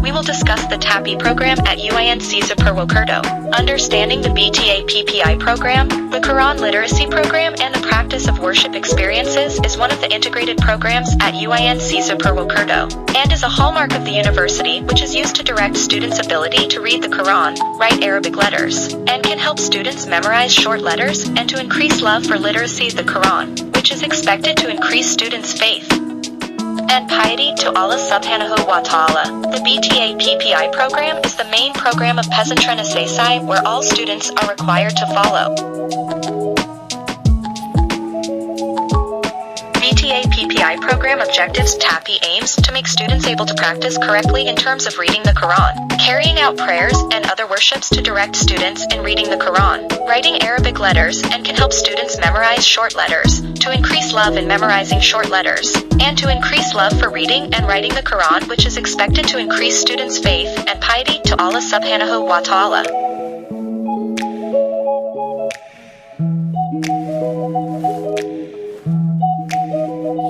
we will discuss the TAPI program at UIN Zuhri Purwokerto, understanding the BTA PPI program. The Quran literacy program and the practice of worship experiences is one of the integrated programs at UIN Zuhri Purwokerto, and is a hallmark of the university, which is used to direct students' ability to read the Quran, write Arabic letters, and can help students memorize short letters and to increase love for literacy of the Quran, which is expected to increase students' faith and piety to Allah subhanahu wa ta'ala. The BTA PPI program is the main program of Pesantren Asasai where all students are required to follow. BTA PPI program objectives. TAPI aims to make students able to practice correctly in terms of reading the Quran, carrying out prayers and other worships to direct students in reading the Quran, writing Arabic letters, and can help students memorize short letters, to increase love in memorizing short letters, and to increase love for reading and writing the Quran, which is expected to increase students' faith and piety to Allah subhanahu wa ta'ala.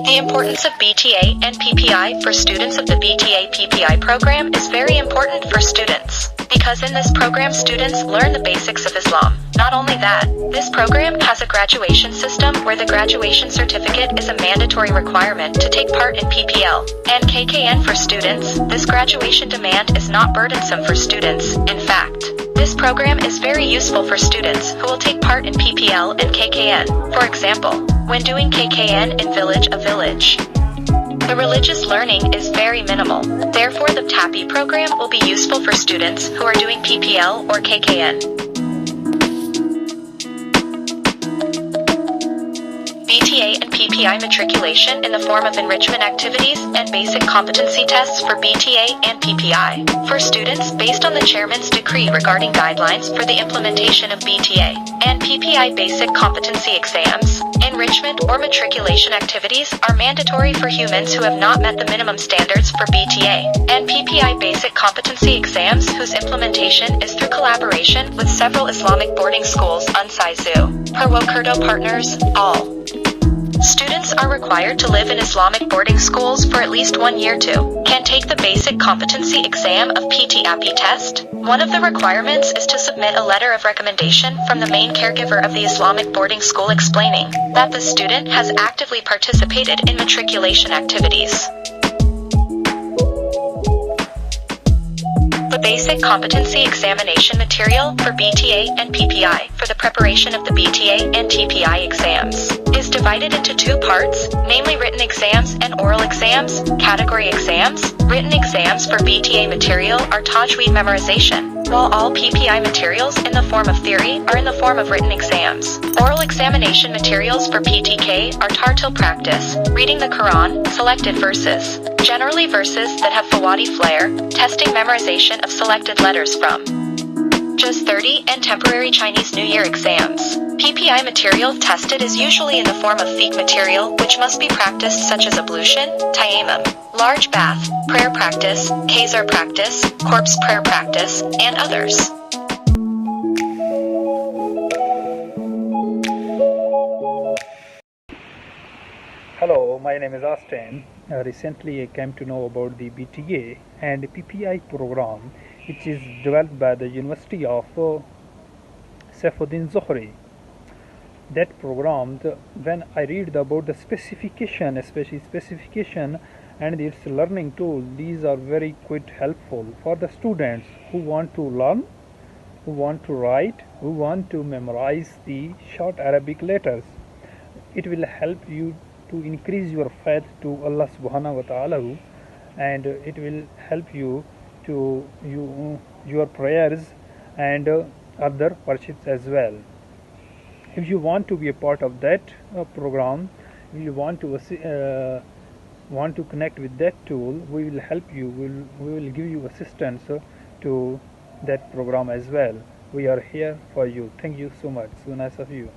The importance of BTA and PPI for students of the BTA PPI program is very important for students, because in this program students learn the basics of Islam. Not only that, this program has a graduation system where the graduation certificate is a mandatory requirement to take part in PPL and KKN for students. This graduation demand is not burdensome for students. In fact, this program is very useful for students who will take part in PPL and KKN. For example, when doing KKN in village, the religious learning is very minimal. Therefore, the TAPI program will be useful for students who are doing PPL or KKN. BTA and PPI matriculation in the form of enrichment activities and basic competency tests for BTA and PPI for students based on the chairman's decree regarding guidelines for the implementation of BTA and PPI basic competency exams. Enrichment or matriculation activities are mandatory for humans who have not met the minimum standards for BTA and PPI basic competency exams whose implementation is through collaboration with several Islamic boarding schools on Saifuddin Purwokerto partners, all. Students are required to live in Islamic boarding schools for at least 1 year to can take the basic competency exam of PTAPI test. One of the requirements is to submit a letter of recommendation from the main caregiver of the Islamic boarding school explaining that the student has actively participated in matriculation activities. The basic competency examination material for BTA and PPI for the preparation of the BTA and TPI exams is divided into 2 parts, namely written exams and oral exams. Category exams. Written exams for BTA material are Tajweed memorization, while all PPI materials in the form of theory are in the form of written exams. Oral examination materials for PTK are Tartil practice, reading the Quran, selected verses, generally verses that have Fawadi flair, testing memorization of selected letters from Juz 30 and temporary Chinese New Year exams. PPI material tested is usually in the form of fiqh material which must be practiced such as ablution, tayammum, large bath, prayer practice, Qasr practice, corpse prayer practice, and others. Hello, my name is Austin. Recently I came to know about the BTA and PPI program which is developed by the University of Saifuddin Zuhri. That program, when I read about the specification, especially specification and its learning tool, these are very quite helpful for the students who want to learn, who want to write, who want to memorize the short Arabic letters. It will help you to increase your faith to Allah subhanahu wa ta'ala, and it will help you to your prayers and other worships as well. If you want to be a part of that program, if you want to connect with that tool, we will help you. We will give you assistance to that program as well. We are here for you. Thank you so much. So nice of you.